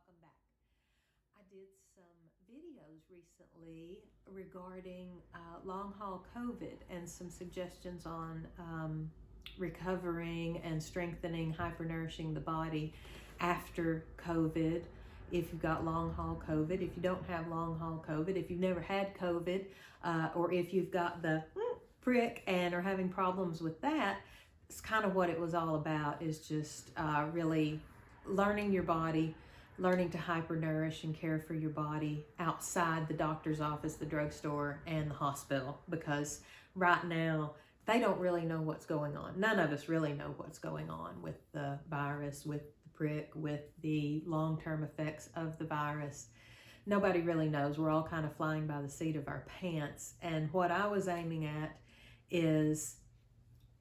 welcome back. I did some videos recently regarding long haul COVID and some suggestions on recovering and strengthening, hypernourishing the body after COVID. If you've got long haul COVID, if you don't have long haul COVID, if you've never had COVID, or if you've got the prick and are having problems with that, it's kind of what it was all about, is just really learning your body, learning to hypernourish and care for your body outside the doctor's office, the drugstore, and the hospital. Because right now, they don't really know what's going on. None of us really know what's going on with the virus, with the prick, with the long-term effects of the virus. Nobody really knows. We're all kind of flying by the seat of our pants. And what I was aiming at is,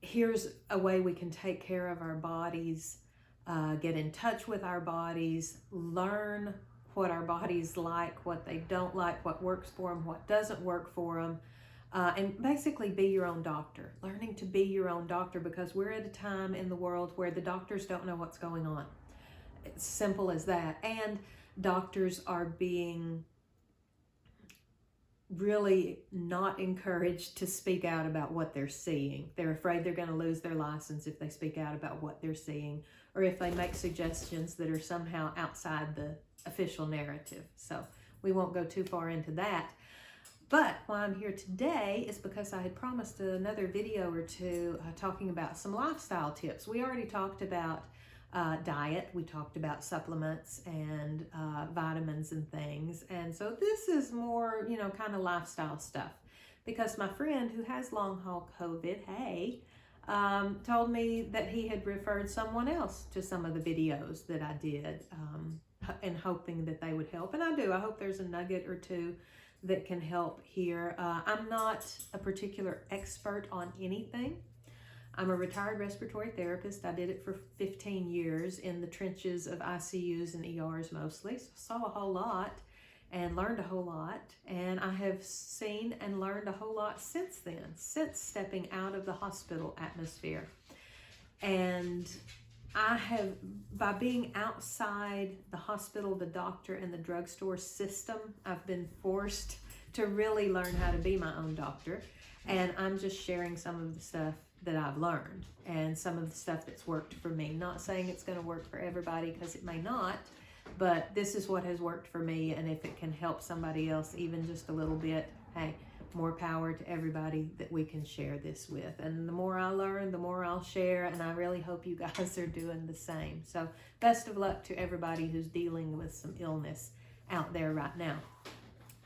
here's a way we can take care of our bodies, get in touch with our bodies, learn what our bodies like, what they don't like, what works for them, what doesn't work for them, and basically be your own doctor. Learning to be your own doctor, because we're at a time in the world where the doctors don't know what's going on. It's simple as that. And doctors are being really not encouraged to speak out about what they're seeing. They're afraid they're going to lose their license if they speak out about what they're seeing, or if they make suggestions that are somehow outside the official narrative. So we won't go too far into that. But why I'm here today is because I had promised another video or two talking about some lifestyle tips. We already talked about diet, we talked about supplements and vitamins and things, and so this is more, kind of lifestyle stuff, because my friend who has long haul COVID, told me that he had referred someone else to some of the videos that I did, and hoping that they would help. And I hope there's a nugget or two that can help here. I'm not a particular expert on anything. I'm a retired respiratory therapist. I did it for 15 years in the trenches of ICUs and ERs mostly. So I saw a whole lot and learned a whole lot. And I have seen and learned a whole lot since then, since stepping out of the hospital atmosphere. And I have, by being outside the hospital, the doctor, and the drugstore system, I've been forced to really learn how to be my own doctor. And I'm just sharing some of the stuff that I've learned and some of the stuff that's worked for me. Not saying it's going to work for everybody, because it may not, but this is what has worked for me. And if it can help somebody else even just a little bit, hey, more power to everybody that we can share this with. And the more I learn, the more I'll share, and I really hope you guys are doing the same. So best of luck to everybody who's dealing with some illness out there right now.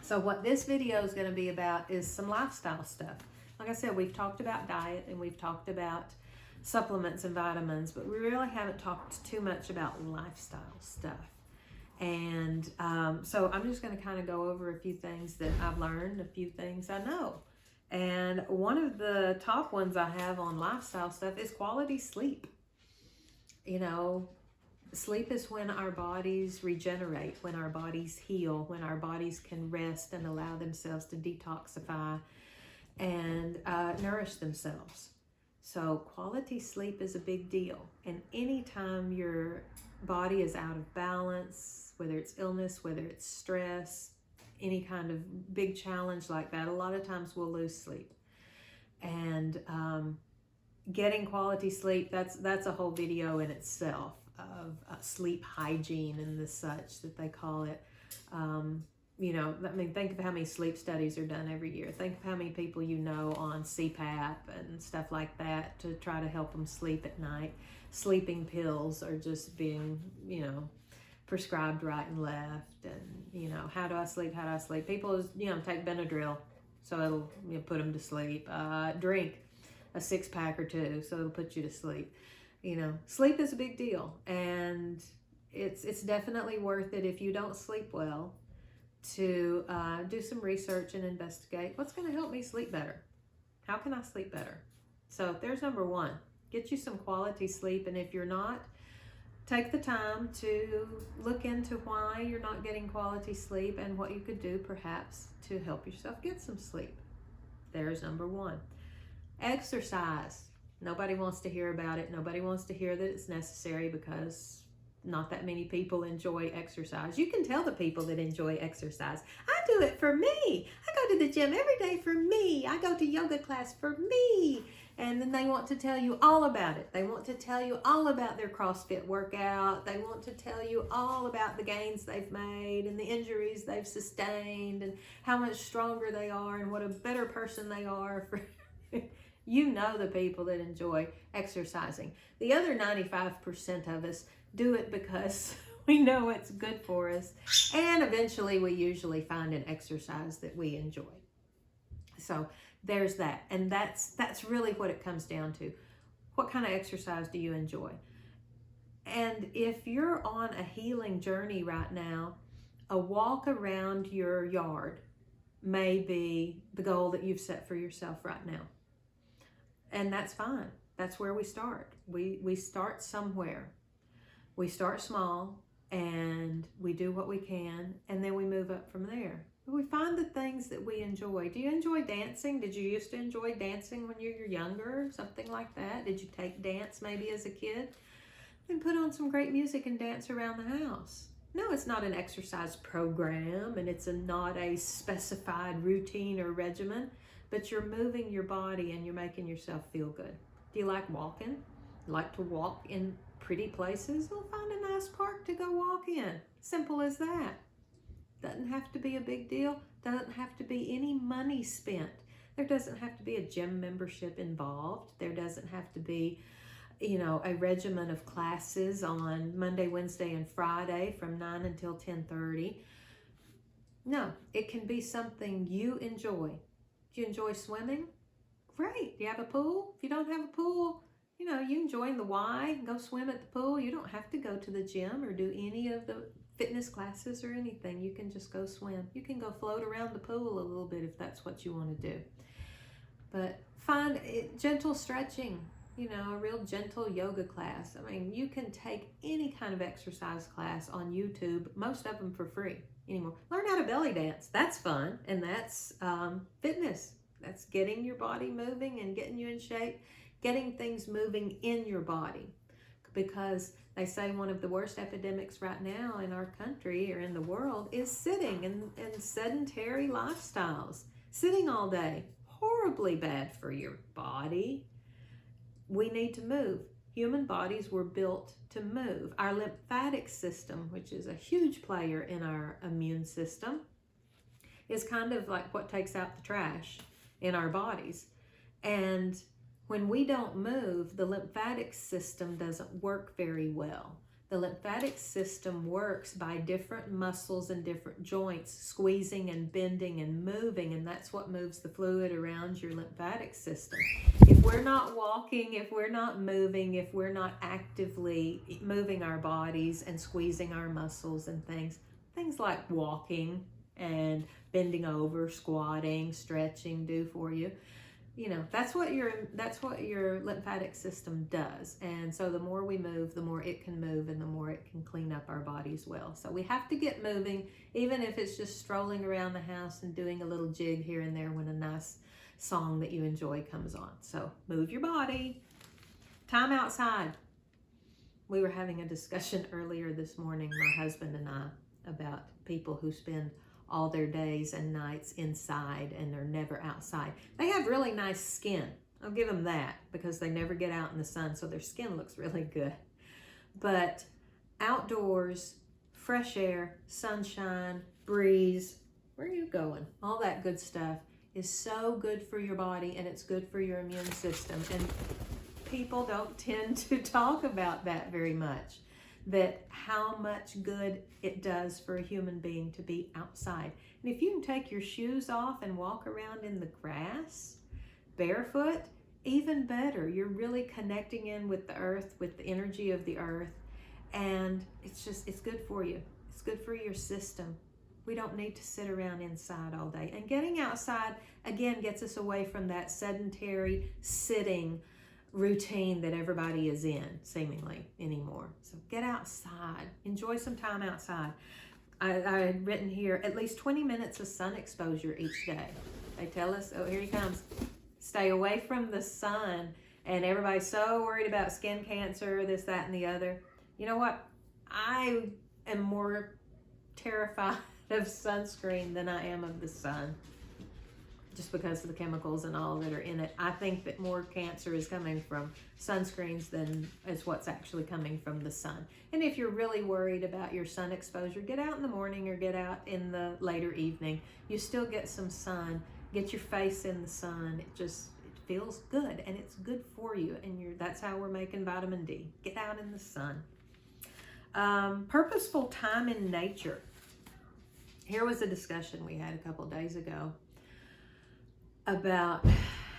So what this video is going to be about is some lifestyle stuff. Like I said, we've talked about diet and we've talked about supplements and vitamins, but we really haven't talked too much about lifestyle stuff. And so I'm just going to kind of go over a few things that I've learned, a few things I know. And one of the top ones I have on lifestyle stuff is quality sleep. Sleep is when our bodies regenerate, when our bodies heal, when our bodies can rest and allow themselves to detoxify and nourish themselves. So quality sleep is a big deal. And anytime your body is out of balance, whether it's illness, whether it's stress, any kind of big challenge like that, a lot of times we'll lose sleep. And getting quality sleep, that's a whole video in itself of sleep hygiene and the such that they call it. Think of how many sleep studies are done every year. Think of how many people on CPAP and stuff like that to try to help them sleep at night. Sleeping pills are just being, prescribed right and left. And, how do I sleep? How do I sleep? People, take Benadryl, so it'll put them to sleep. Drink a 6-pack or 2, so it'll put you to sleep. Sleep is a big deal, and it's definitely worth it if you don't sleep well to do some research and investigate what's going to help me sleep better. How can I sleep better? So there's number one. Get you some quality sleep, and if you're not, take the time to look into why you're not getting quality sleep and what you could do perhaps to help yourself get some sleep. There's number one. Exercise. Nobody wants to hear about it. Nobody wants to hear that it's necessary, because not that many people enjoy exercise. You can tell the people that enjoy exercise. I do it for me. I go to the gym every day for me. I go to yoga class for me. And then they want to tell you all about it. They want to tell you all about their CrossFit workout. They want to tell you all about the gains they've made and the injuries they've sustained and how much stronger they are and what a better person they are. You know the people that enjoy exercising. The other 95% of us do it because we know it's good for us. And eventually we usually find an exercise that we enjoy. So there's that. And that's really what it comes down to. What kind of exercise do you enjoy? And if you're on a healing journey right now, a walk around your yard may be the goal that you've set for yourself right now. And that's fine. That's where we start. We start somewhere. We start small and we do what we can, and then we move up from there. We find the things that we enjoy. Do you enjoy dancing? Did you used to enjoy dancing when you were younger? Something like that? Did you take dance maybe as a kid? Then put on some great music and dance around the house. No, it's not an exercise program, and it's not a specified routine or regimen, but you're moving your body and you're making yourself feel good. Do you like walking? You like to walk in pretty places? Well, find a nice park to go walk in. Simple as that. Doesn't have to be a big deal. Doesn't have to be any money spent. There doesn't have to be a gym membership involved. There doesn't have to be, a regimen of classes on Monday, Wednesday, and Friday from 9 until 10:30. No, it can be something you enjoy. Do you enjoy swimming? Great. Do you have a pool? If you don't have a pool, you enjoy the Y, go swim at the pool. You don't have to go to the gym or do any of the fitness classes or anything. You can just go swim. You can go float around the pool a little bit if that's what you want to do. But find gentle stretching, a real gentle yoga class. I mean, you can take any kind of exercise class on YouTube, most of them for free anymore. Learn how to belly dance. That's fun, and that's fitness. That's getting your body moving and getting you in shape, getting things moving in your body. Because they say one of the worst epidemics right now in our country or in the world is sitting and sedentary lifestyles. Sitting all day, horribly bad for your body. We need to move. Human bodies were built to move. Our lymphatic system, which is a huge player in our immune system, is kind of like what takes out the trash in our bodies. And when we don't move, the lymphatic system doesn't work very well. The lymphatic system works by different muscles and different joints squeezing and bending and moving, and that's what moves the fluid around your lymphatic system. If we're not walking, if we're not moving, if we're not actively moving our bodies and squeezing our muscles and things like walking and bending over, squatting, stretching do for you, that's what your lymphatic system does. And so the more we move, the more it can move and the more it can clean up our bodies well. So we have to get moving, even if it's just strolling around the house and doing a little jig here and there when a nice song that you enjoy comes on. So move your body. Time outside. We were having a discussion earlier this morning, my husband and I, about people who spend all their days and nights inside and they're never outside. They have really nice skin. I'll give them that because they never get out in the sun, so their skin looks really good. But outdoors, fresh air, sunshine, breeze, where are you going? All that good stuff is so good for your body, and it's good for your immune system. And people don't tend to talk about that very much, that how much good it does for a human being to be outside. And if you can take your shoes off and walk around in the grass barefoot, even better. You're really connecting in with the earth, with the energy of the earth, and it's good for you. It's good for your system. We don't need to sit around inside all day. And getting outside, again, gets us away from that sedentary sitting routine that everybody is in, seemingly, anymore. So get outside. Enjoy some time outside. I had written here, at least 20 minutes of sun exposure each day. They tell us, oh, here he comes. Stay away from the sun. And everybody's so worried about skin cancer, this, that, and the other. You know what? I am more terrified of sunscreen than I am of the sun, just because of the chemicals and all that are in it. I think that more cancer is coming from sunscreens than is what's actually coming from the sun. And if you're really worried about your sun exposure, get out in the morning or get out in the later evening. You still get some sun. Get your face in the sun. It feels good, and it's good for you. And that's how we're making vitamin D. Get out in the sun. Purposeful time in nature. Here was a discussion we had a couple days ago about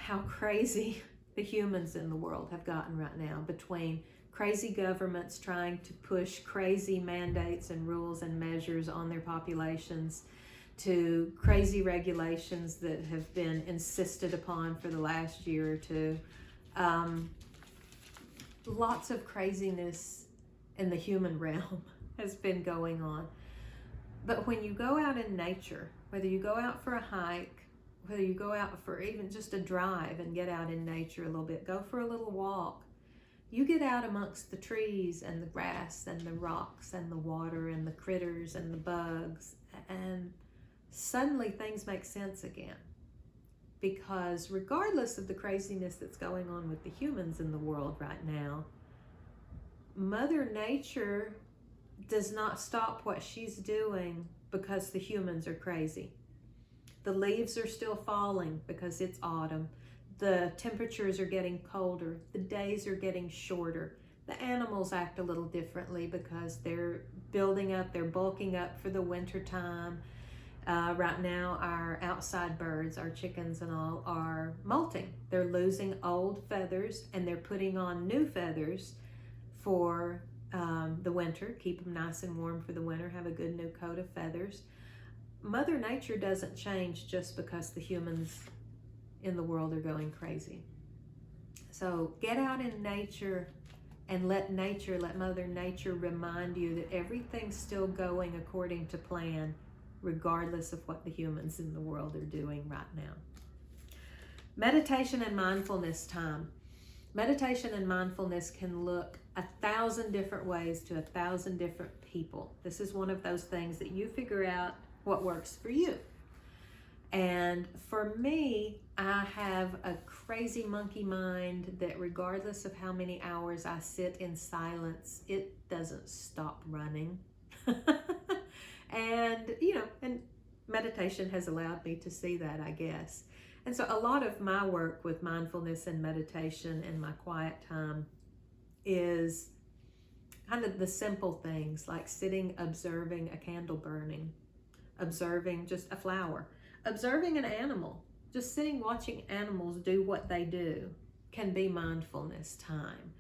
how crazy the humans in the world have gotten right now, between crazy governments trying to push crazy mandates and rules and measures on their populations, to crazy regulations that have been insisted upon for the last year or two. Lots of craziness in the human realm has been going on. But when you go out in nature, whether you go out for a hike, whether you go out for even just a drive and get out in nature a little bit, go for a little walk, you get out amongst the trees and the grass and the rocks and the water and the critters and the bugs, and suddenly things make sense again. Because regardless of the craziness that's going on with the humans in the world right now, Mother Nature does not stop what she's doing because the humans are crazy. The leaves are still falling because it's autumn. The temperatures are getting colder. The days are getting shorter. The animals act a little differently because they're building up, they're bulking up for the winter time. Right now, our outside birds, our chickens and all, are molting. They're losing old feathers and they're putting on new feathers for the winter. Keep them nice and warm for the winter. Have a good new coat of feathers. Mother Nature doesn't change just because the humans in the world are going crazy. So get out in nature and let Mother Nature remind you that everything's still going according to plan, regardless of what the humans in the world are doing right now. Meditation and mindfulness time. Meditation and mindfulness can look 1,000 different ways to 1,000 different people. This is one of those things that you figure out what works for you. And for me, I have a crazy monkey mind that regardless of how many hours I sit in silence, it doesn't stop running. And meditation has allowed me to see that, I guess. And so a lot of my work with mindfulness and meditation and my quiet time is kind of the simple things, like sitting, observing a candle burning, observing just a flower, observing an animal, just sitting watching animals do what they do can be mindfulness time.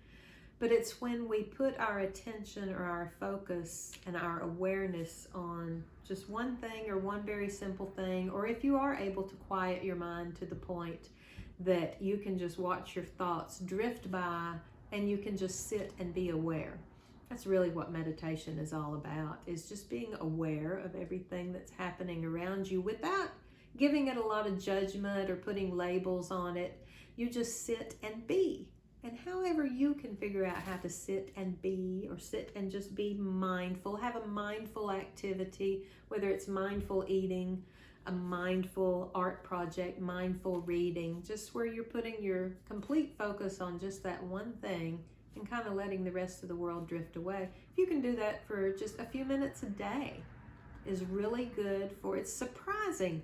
But it's when we put our attention or our focus and our awareness on just one thing or one very simple thing, or if you are able to quiet your mind to the point that you can just watch your thoughts drift by and you can just sit and be aware. That's really what meditation is all about, is just being aware of everything that's happening around you without giving it a lot of judgment or putting labels on it. You just sit and be. And however you can figure out how to sit and be, or sit and just be mindful, have a mindful activity, whether it's mindful eating, a mindful art project, mindful reading, just where you're putting your complete focus on just that one thing and kind of letting the rest of the world drift away. If you can do that for just a few minutes a day, is really good for, it's surprising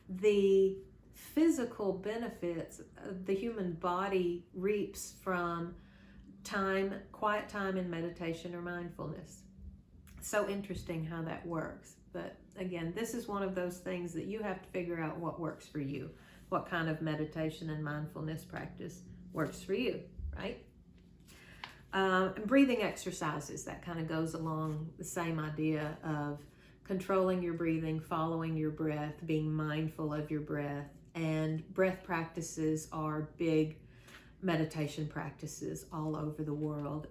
the physical benefits the human body reaps from time, quiet time in meditation or mindfulness. So interesting how that works. But again, this is one of those things that you have to figure out what works for you, what kind of meditation and mindfulness practice works for you, right? And breathing exercises, that kind of goes along the same idea of controlling your breathing, following your breath, being mindful of your breath. And breath practices are big meditation practices all over the world.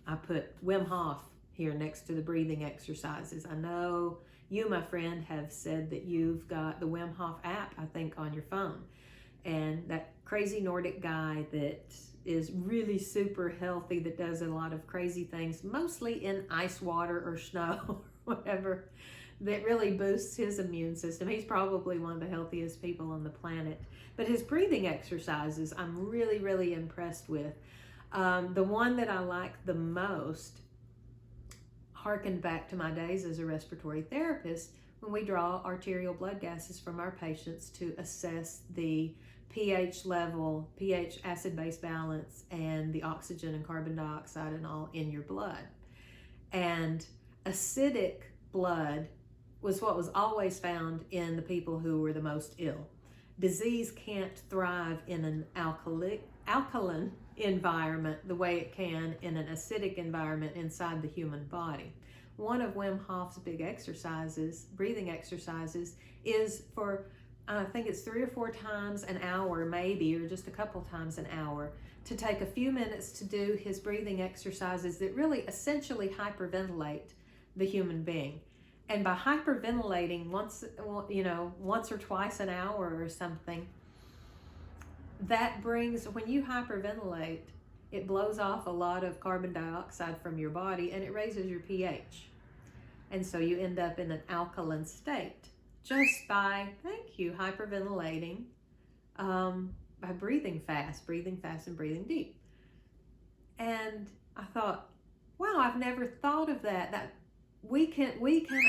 I put Wim Hof here next to the breathing exercises. I know you, my friend, have said that you've got the Wim Hof app, I think, on your phone. And that crazy Nordic guy that is really super healthy, that does a lot of crazy things, mostly in ice water or snow or whatever, that really boosts his immune system. He's probably one of the healthiest people on the planet. But his breathing exercises, I'm really, really impressed with. The one that I like the most harkened back to my days as a respiratory therapist, when we draw arterial blood gases from our patients to assess the pH level, pH acid-base balance, and the oxygen and carbon dioxide and all in your blood. And acidic blood was what was always found in the people who were the most ill. Disease can't thrive in an alkaline environment the way it can in an acidic environment inside the human body. One of Wim Hof's big exercises, breathing exercises, is for, I think it's 3 or 4 times an hour maybe, or just a couple times an hour, to take a few minutes to do his breathing exercises that really essentially hyperventilate the human being. And by hyperventilating once or twice an hour or something, that brings, when you hyperventilate, it blows off a lot of carbon dioxide from your body and it raises your pH. And so you end up in an alkaline state just by, hyperventilating, by breathing fast and breathing deep. And I thought, wow, I've never thought of that we can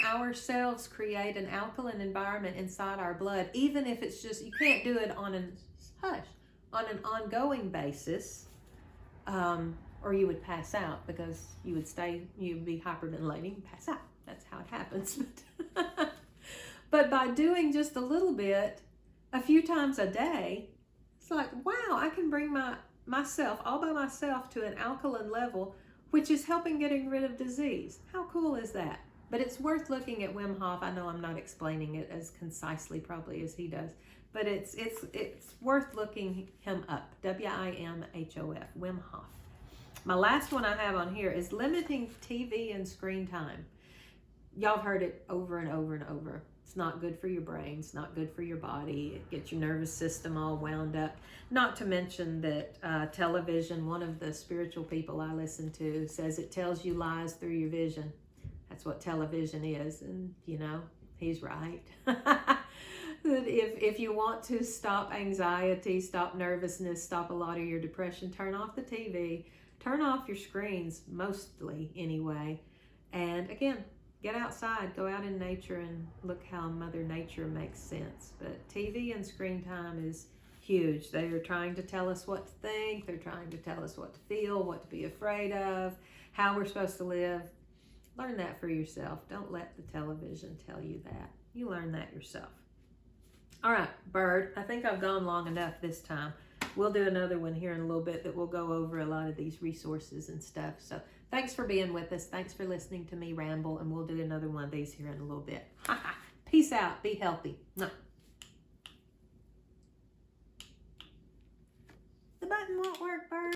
ourselves create an alkaline environment inside our blood, even if it's just, you can't do it on an ongoing basis, or you would pass out, because you'd be hyperventilating and pass out. That's how it happens. But by doing just a little bit, a few times a day, it's like, wow, I can bring myself all by myself to an alkaline level, which is helping getting rid of disease. How cool is that? But it's worth looking at Wim Hof. I know I'm not explaining it as concisely probably as he does, but it's worth looking him up. WIMHOF, Wim Hof. My last one I have on here is limiting TV and screen time. Y'all have heard it over and over and over. It's not good for your brain. It's not good for your body. It gets your nervous system all wound up. Not to mention that television, one of the spiritual people I listen to says it tells you lies through your vision. That's what television is. And, he's right. That if you want to stop anxiety, stop nervousness, stop a lot of your depression, turn off the TV, turn off your screens, mostly anyway. And again, get outside, go out in nature and look how Mother Nature makes sense. But TV and screen time is huge. They are trying to tell us what to think. They're trying to tell us what to feel, what to be afraid of, how we're supposed to live. Learn that for yourself. Don't let the television tell you that. You learn that yourself. All right, Bird, I think I've gone long enough this time. We'll do another one here in a little bit that will go over a lot of these resources and stuff. So thanks for being with us. Thanks for listening to me ramble, and we'll do another one of these here in a little bit. Peace out. Be healthy. The button won't work, Bird.